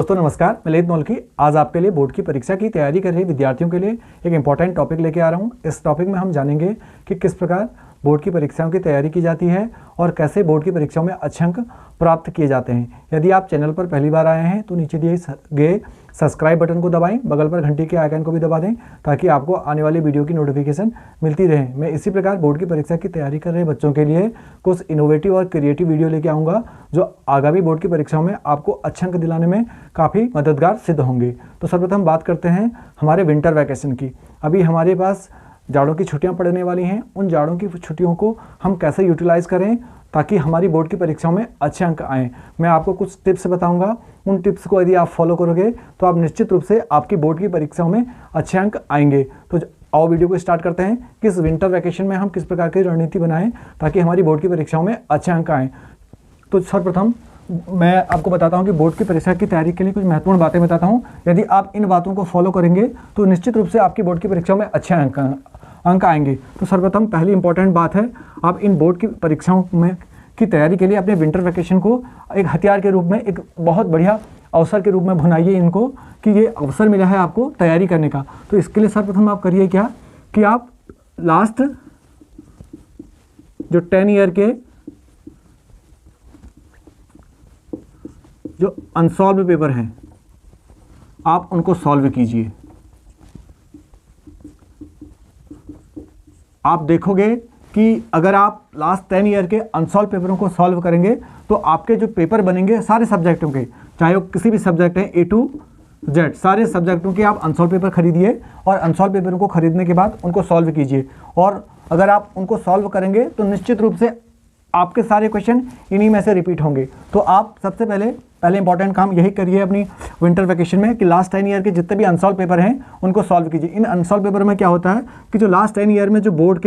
दोस्तों नमस्कार, मैं ललित नौलखी आज आपके लिए बोर्ड की परीक्षा की तैयारी कर रहे विद्यार्थियों के लिए एक इम्पॉर्टेंट टॉपिक लेके आ रहा हूँ। इस टॉपिक में हम जानेंगे कि किस प्रकार बोर्ड की परीक्षाओं की तैयारी की जाती है और कैसे बोर्ड की परीक्षाओं में अच्छे अंक प्राप्त किए जाते हैं। यदि आप चैनल पर पहली बार आए हैं तो नीचे दिए गए सब्सक्राइब बटन को दबाएं, बगल पर घंटी के आइकन को भी दबा दें ताकि आपको आने वाली वीडियो की नोटिफिकेशन मिलती रहे। मैं इसी प्रकार बोर्ड की परीक्षा की तैयारी कर रहे बच्चों के लिए कुछ इनोवेटिव और क्रिएटिव वीडियो लेके आऊँगा जो आगामी बोर्ड की परीक्षाओं में आपको अच्छे अंक दिलाने में काफ़ी मददगार सिद्ध होंगे। तो सर्वप्रथम बात करते हैं हमारे विंटर वैकेशन की। अभी हमारे पास जाड़ों की छुट्टियां पड़ने वाली हैं। उन जाड़ों की छुट्टियों को हम कैसे यूटिलाइज़ करें ताकि हमारी बोर्ड की परीक्षाओं में अच्छे अंक आएँ। मैं आपको कुछ टिप्स बताऊंगा। उन टिप्स को यदि आप फॉलो करोगे तो आप निश्चित रूप से आपकी बोर्ड की परीक्षाओं में अच्छे अंक आएंगे। तो आओ वीडियो को स्टार्ट करते हैं कि इस विंटर वैकेशन में हम किस प्रकार की रणनीति बनाएं ताकि हमारी बोर्ड की परीक्षाओं में अच्छे अंक आएँ। तो सर्वप्रथम मैं आपको बताता हूं कि बोर्ड की परीक्षा की तैयारी के लिए कुछ महत्वपूर्ण बातें बताता हूं। यदि आप इन बातों को फॉलो करेंगे तो निश्चित रूप से आपकी बोर्ड की परीक्षाओं में अच्छे अंक आएंगे। तो सर्वप्रथम पहली इंपॉर्टेंट बात है, आप इन बोर्ड की परीक्षाओं में की तैयारी के लिए अपने विंटर वैकेशन को एक हथियार के रूप में, एक बहुत बढ़िया अवसर के रूप में भुनाइए इनको कि ये अवसर मिला है आपको तैयारी करने का। तो इसके लिए सर्वप्रथम आप करिए क्या कि आप लास्ट जो 10 ईयर के जो अनसॉल्व पेपर हैं आप उनको सॉल्व कीजिए। आप देखोगे कि अगर आप लास्ट 10 ईयर के अनसॉल्व पेपरों को सॉल्व करेंगे तो आपके जो पेपर बनेंगे सारे सब्जेक्टों के, चाहे वो किसी भी सब्जेक्ट हैं A to Z, सारे सब्जेक्टों के आप अनसॉल्व पेपर खरीदिए और अनसॉल्व पेपरों को खरीदने के बाद उनको सॉल्व कीजिए। और अगर आप उनको सॉल्व करेंगे तो निश्चित रूप से आपके सारे क्वेश्चन इन्हीं में से रिपीट होंगे। तो आप सबसे पहले इंपॉर्टेंट काम यही करिए अपनी विंटर वैकेशन में कि लास्ट 10 ईयर के जितने भी अनसॉल्व पेपर हैं उनको सॉल्व कीजिए। इन अनसॉल्व पेपर में क्या होता है कि जो लास्ट 10 ईयर में जो बोर्ड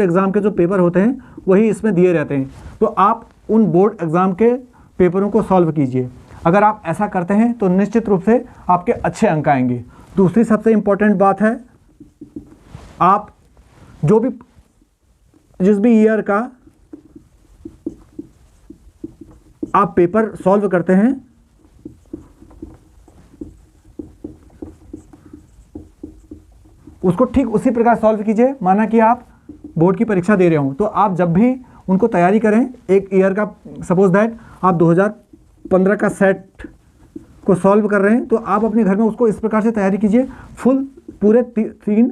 एग्ज़ाम के जो पेपर होते हैं वही इसमें दिए रहते हैं। तो आप उन बोर्ड एग्ज़ाम के पेपरों को सॉल्व कीजिए। अगर आप ऐसा करते हैं तो निश्चित रूप से आपके अच्छे अंक आएंगे। दूसरी सबसे इम्पॉर्टेंट बात है, आप जिस भी ईयर का आप पेपर सॉल्व करते हैं उसको ठीक उसी प्रकार सॉल्व कीजिए माना कि आप बोर्ड की परीक्षा दे रहे हो। तो आप जब भी उनको तैयारी करें, एक ईयर का सपोज दैट आप 2015 का सेट को सॉल्व कर रहे हैं तो आप अपने घर में उसको इस प्रकार से तैयारी कीजिए, पूरे 3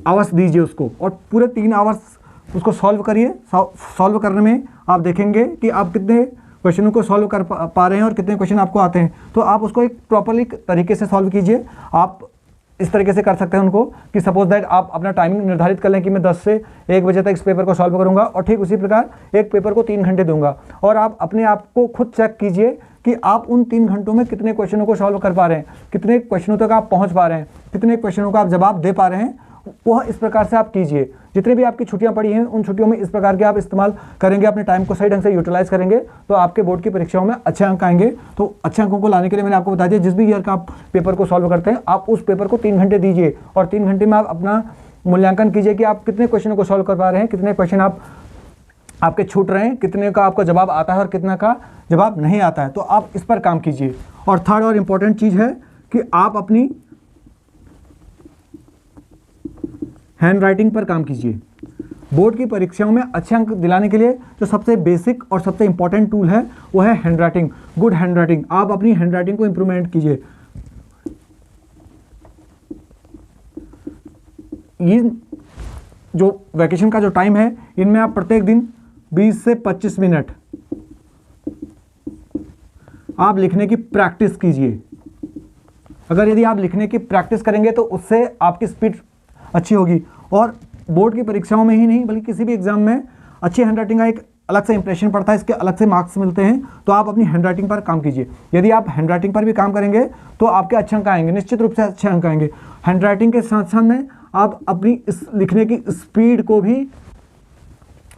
आवर्स दीजिए उसको और पूरे 3 आवर्स उसको सॉल्व करिए। सॉल्व करने में आप देखेंगे कि आप कितने क्वेश्चनों को सॉल्व कर पा रहे हैं और कितने क्वेश्चन आपको आते हैं। तो आप उसको एक प्रॉपरली तरीके से सॉल्व कीजिए। आप इस तरीके से कर सकते हैं उनको कि सपोज दैट आप अपना टाइमिंग निर्धारित कर लें कि मैं 10 से 1 बजे तक इस पेपर को सॉल्व करूंगा और ठीक उसी प्रकार एक पेपर को 3 घंटे दूंगा। और आप अपने आप को खुद चेक कीजिए कि आप उन 3 घंटों में कितने क्वेश्चनों को सॉल्व कर पा रहे हैं, कितने क्वेश्चनों तक आप पहुँच पा रहे हैं, कितने क्वेश्चनों का आप जवाब दे पा रहे हैं। वह इस प्रकार से आप कीजिए। जितने भी आपकी छुट्टियां पड़ी हैं उन छुट्टियों में इस प्रकार के आप इस्तेमाल करेंगे, अपने टाइम को सही ढंग से यूटिलाइज करेंगे तो आपके बोर्ड की परीक्षाओं में अच्छे अंक आएंगे। तो अच्छे अंकों को लाने के लिए मैंने आपको बता दिया, जिस भी ईयर का आप पेपर को सॉल्व करते हैं आप उस पेपर को 3 घंटे दीजिए और 3 घंटे में आप अपना मूल्यांकन कीजिए कि आप कितने क्वेश्चनों को सॉल्व कर पा रहे हैं, कितने क्वेश्चन आपके छूट रहे हैं, कितने का आपका जवाब आता है और कितना का जवाब नहीं आता है। तो आप इस पर काम कीजिए। और थर्ड और इम्पॉर्टेंट चीज़ है कि आप अपनी हैंड राइटिंग पर काम कीजिए। बोर्ड की परीक्षाओं में अच्छे अंक दिलाने के लिए जो सबसे बेसिक और सबसे इंपॉर्टेंट टूल है वो है hand writing, good hand writing. आप अपनी हैंड राइटिंग को इंप्रूवमेंट कीजिए। ये जो वैकेशन का जो टाइम है इनमें आप प्रत्येक दिन 20 से 25 मिनट आप लिखने की प्रैक्टिस कीजिए। यदि आप लिखने की प्रैक्टिस करेंगे तो उससे आपकी स्पीड अच्छी होगी और बोर्ड की परीक्षाओं में ही नहीं बल्कि किसी भी एग्जाम में अच्छी हैंडराइटिंग का एक अलग से इंप्रेशन पड़ता है, इसके अलग से मार्क्स मिलते हैं। तो आप अपनी हैंडराइटिंग पर काम कीजिए। यदि आप हैंडराइटिंग पर भी काम करेंगे तो आपके अच्छे अंक आएंगे, निश्चित रूप से अच्छे अंक आएंगे। हैंडराइटिंग के साथ साथ में आप अपनी इस लिखने की स्पीड को भी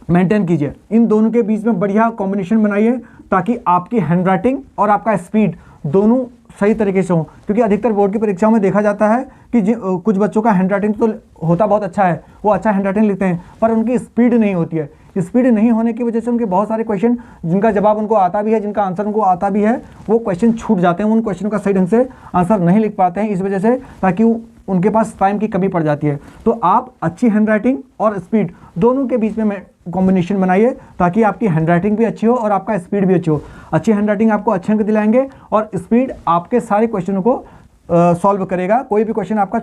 मेंटेन कीजिए। इन दोनों के बीच में बढ़िया कॉम्बिनेशन बनाइए ताकि आपकी हैंडराइटिंग और आपका स्पीड दोनों सही तरीके से हो। क्योंकि अधिकतर बोर्ड की परीक्षाओं में देखा जाता है कि कुछ बच्चों का हैंडराइटिंग तो होता बहुत अच्छा है, वो अच्छा हैंडराइटिंग लिखते हैं पर उनकी स्पीड नहीं होती है। स्पीड नहीं होने की वजह से उनके बहुत सारे क्वेश्चन जिनका जवाब उनको आता भी है, जिनका आंसर उनको आता भी है, वो क्वेश्चन छूट जाते हैं, उन क्वेश्चन का सही ढंग से आंसर नहीं लिख पाते हैं इस वजह से, ताकि उनके पास टाइम की कमी पड़ जाती है। तो आप अच्छी हैंडराइटिंग और स्पीड दोनों के बीच में कॉम्बिनेशन बनाइए, ताकि आपकी हैंडराइटिंग भी अच्छी हो और आपका स्पीड भी अच्छी हो। अच्छी हैंडराइटिंग आपको अच्छे अंक दिलाएंगे और स्पीड आपके सारे क्वेश्चनों को सॉल्व करेगा, कोई भी क्वेश्चन आपका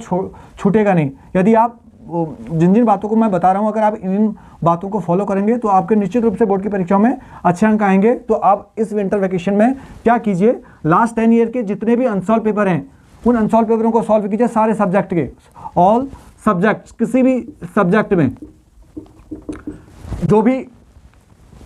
छूटेगा नहीं। यदि आप जिन जिन बातों को मैं बता रहा हूँ, अगर आप इन बातों को फॉलो करेंगे तो आपके निश्चित रूप से बोर्ड की परीक्षाओं में अच्छे अंक आएंगे। तो आप इस विंटर वैकेशन में क्या कीजिए, लास्ट 10 ईयर के जितने भी अनसॉल्व पेपर हैं उन अनसॉल्व पेपरों को सॉल्व कीजिए, सारे सब्जेक्ट के, ऑल सब्जेक्ट्स, किसी भी सब्जेक्ट में जो भी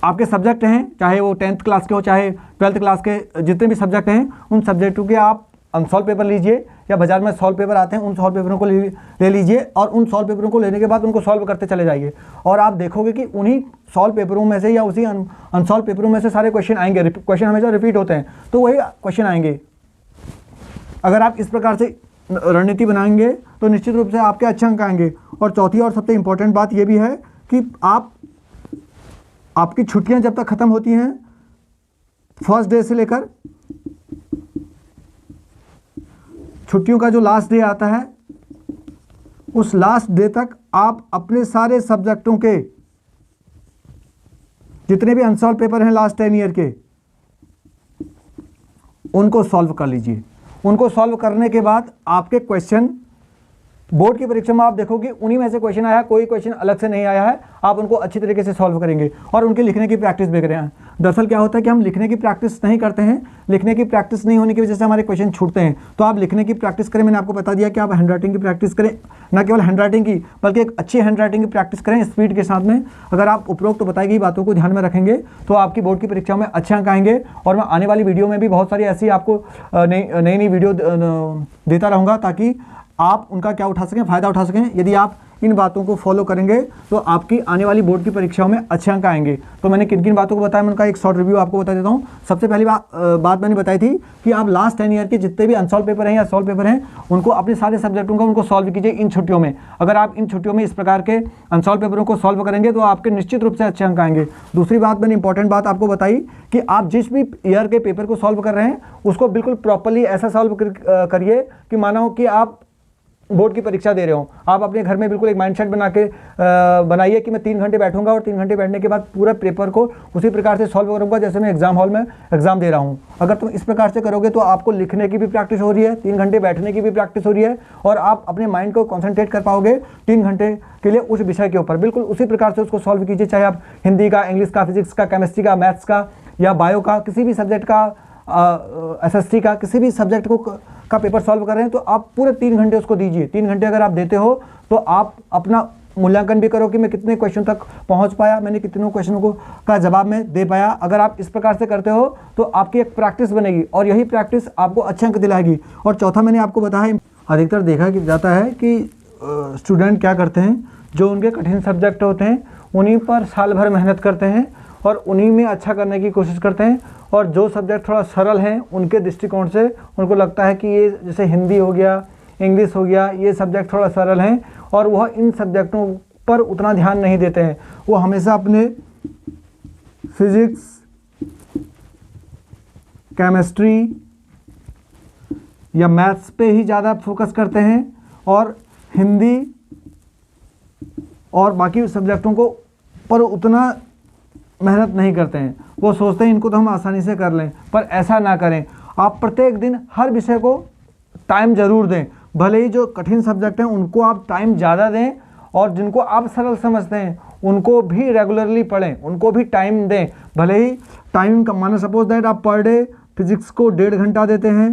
आपके सब्जेक्ट हैं, चाहे वो 10th क्लास के हो चाहे 12th क्लास के, जितने भी सब्जेक्ट हैं उन सब्जेक्टों के आप अनसॉल्व पेपर लीजिए, या बाजार में सॉल्व पेपर आते हैं उन सॉल्व पेपरों को ले लीजिए और उन सॉल्व पेपरों को लेने के बाद उनको सॉल्व करते चले जाइए और आप देखोगे कि उन्हीं सॉल्व पेपरों में से या उसी अनसॉल्व पेपरों में से सारे क्वेश्चन आएंगे। क्वेश्चन हमेशा रिपीट होते हैं तो वही क्वेश्चन आएंगे। अगर आप इस प्रकार से रणनीति बनाएंगे तो निश्चित रूप से आपके अच्छे अंक आएंगे। और चौथी और सबसे इम्पोर्टेंट बात यह भी है कि आपकी छुट्टियां जब तक ख़त्म होती हैं, फर्स्ट डे से लेकर छुट्टियों का जो लास्ट डे आता है उस लास्ट डे तक आप अपने सारे सब्जेक्टों के जितने भी अनसॉल्व पेपर हैं लास्ट 10 ईयर के उनको सॉल्व कर लीजिए। उनको सॉल्व करने के बाद आपके क्वेश्चन बोर्ड की परीक्षा में आप देखोगे उन्हीं में से क्वेश्चन आया, कोई क्वेश्चन अलग से नहीं आया है। आप उनको अच्छी तरीके से सॉल्व करेंगे और उनके लिखने की प्रैक्टिस भी करें। दरअसल क्या होता है कि हम लिखने की प्रैक्टिस नहीं करते हैं, लिखने की प्रैक्टिस नहीं होने की वजह से हमारे क्वेश्चन छूटते हैं। तो आप लिखने की प्रैक्टिस करें, मैंने आपको बता दिया कि आप हैंडराइटिंग की प्रैक्टिस करें, न केवल हैंडराइटिंग की बल्कि एक अच्छी हैंडराइटिंग की प्रैक्टिस करें स्पीड के साथ में। अगर आप उपरोक्त बताई गई बातों को ध्यान में रखेंगे तो आपकी बोर्ड की परीक्षाओं में अच्छे अंक आएंगे। और मैं आने वाली वीडियो में भी बहुत सारी ऐसी आपको नई नई वीडियो देता रहूँगा ताकि आप उनका क्या उठा सकें, फ़ायदा उठा सकें। यदि आप इन बातों को फॉलो करेंगे तो आपकी आने वाली बोर्ड की परीक्षाओं में अच्छे अंक आएंगे। तो मैंने किन किन बातों को बताया, मैं उनका एक शॉर्ट रिव्यू आपको बता देता हूँ। सबसे पहली बात मैंने बताई थी कि आप लास्ट 10 ईयर के जितने भी अनसॉल्व पेपर हैं या सॉल्व पेपर हैं उनको अपने सारे सब्जेक्टों का उनको सॉल्व कीजिए इन छुट्टियों में। अगर आप इन छुट्टियों में इस प्रकार के अनसॉल्व पेपरों को सॉल्व करेंगे तो आपके निश्चित रूप से अच्छे अंक आएंगे। दूसरी बात मैंने इंपॉर्टेंट बात आपको बताई कि आप जिस भी ईयर के पेपर को सॉल्व कर रहे हैं उसको बिल्कुल प्रॉपरली ऐसा सॉल्व करिए कि मानो कि आप बोर्ड की परीक्षा दे रहे हो। आप अपने घर में बिल्कुल एक माइंडसेट बनाइए कि मैं 3 घंटे बैठूंगा और 3 घंटे बैठने के बाद पूरा पेपर को उसी प्रकार से सॉल्व करूंगा जैसे मैं एग्जाम हॉल में एग्जाम दे रहा हूं। अगर तुम इस प्रकार से करोगे तो आपको लिखने की भी प्रैक्टिस हो रही है, 3 घंटे बैठने की भी प्रैक्टिस हो रही है और आप अपने माइंड को कॉन्सेंट्रेट कर पाओगे 3 घंटे के लिए उस विषय के ऊपर। बिल्कुल उसी प्रकार से उसको सॉल्व कीजिए, चाहे आप हिंदी का, इंग्लिश का, फिजिक्स का, केमिस्ट्री का, मैथ्स का या बायो का, किसी भी सब्जेक्ट का, SST का, किसी भी सब्जेक्ट का पेपर सॉल्व कर रहे हैं तो आप पूरे 3 घंटे उसको दीजिए। 3 घंटे अगर आप देते हो तो आप अपना मूल्यांकन भी करो कि मैं कितने क्वेश्चन तक पहुंच पाया, मैंने कितनों क्वेश्चनों को का जवाब में दे पाया। अगर आप इस प्रकार से करते हो तो आपकी एक प्रैक्टिस बनेगी और यही प्रैक्टिस आपको अच्छे अंक दिलाएगी। और चौथा मैंने आपको बताया, अधिकतर देखा जाता है कि स्टूडेंट क्या करते हैं, जो उनके कठिन सब्जेक्ट होते हैं उन्हीं पर साल भर मेहनत करते हैं और उन्हीं में अच्छा करने की कोशिश करते हैं। और जो सब्जेक्ट थोड़ा सरल हैं उनके दृष्टिकोण से उनको लगता है कि ये जैसे हिंदी हो गया, इंग्लिश हो गया, ये सब्जेक्ट थोड़ा सरल हैं और वह इन सब्जेक्टों पर उतना ध्यान नहीं देते हैं। वो हमेशा अपने फिजिक्स, केमिस्ट्री या मैथ्स पे ही ज़्यादा फोकस करते हैं और हिंदी और बाकी सब्जेक्टों को पर उतना मेहनत नहीं करते हैं। वो सोचते हैं इनको तो हम आसानी से कर लें, पर ऐसा ना करें। आप प्रत्येक दिन हर विषय को टाइम ज़रूर दें, भले ही जो कठिन सब्जेक्ट हैं उनको आप टाइम ज़्यादा दें और जिनको आप सरल समझते हैं उनको भी रेगुलरली पढ़ें, उनको भी टाइम दें। भले ही टाइम का माना सपोज दैट आप पर डे फिजिक्स को 1.5 घंटा देते हैं,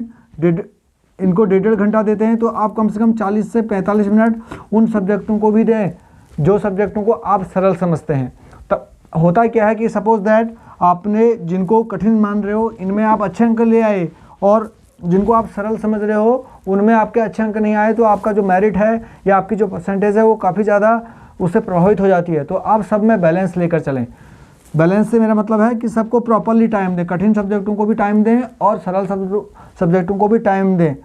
इनको 1.5 घंटा देते हैं तो आप कम से कम 40 से 45 मिनट उन सब्जेक्टों को भी दें जो सब्जेक्टों को आप सरल समझते हैं। तब होता क्या है कि सपोज दैट आपने जिनको कठिन मान रहे हो इनमें आप अच्छे अंक ले आए और जिनको आप सरल समझ रहे हो उनमें आपके अच्छे अंक नहीं आए तो आपका जो मेरिट है या आपकी जो परसेंटेज है वो काफ़ी ज़्यादा उससे प्रभावित हो जाती है। तो आप सब में बैलेंस लेकर चलें। बैलेंस से मेरा मतलब है कि सबको प्रॉपरली टाइम दें, कठिन सब्जेक्टों को भी टाइम दें और सरल सब्जेक्टों को भी टाइम दें।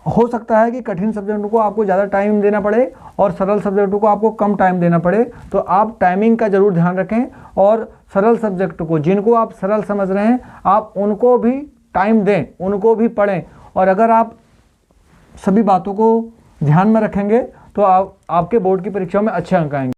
हो सकता है कि कठिन सब्जेक्टों को आपको ज़्यादा टाइम देना पड़े और सरल सब्जेक्टों को आपको कम टाइम देना पड़े, तो आप टाइमिंग का ज़रूर ध्यान रखें और सरल सब्जेक्ट को, जिनको आप सरल समझ रहे हैं, आप उनको भी टाइम दें, उनको भी पढ़ें। और अगर आप सभी बातों को ध्यान में रखेंगे तो आपके बोर्ड की परीक्षाओं में अच्छे अंक आएंगे।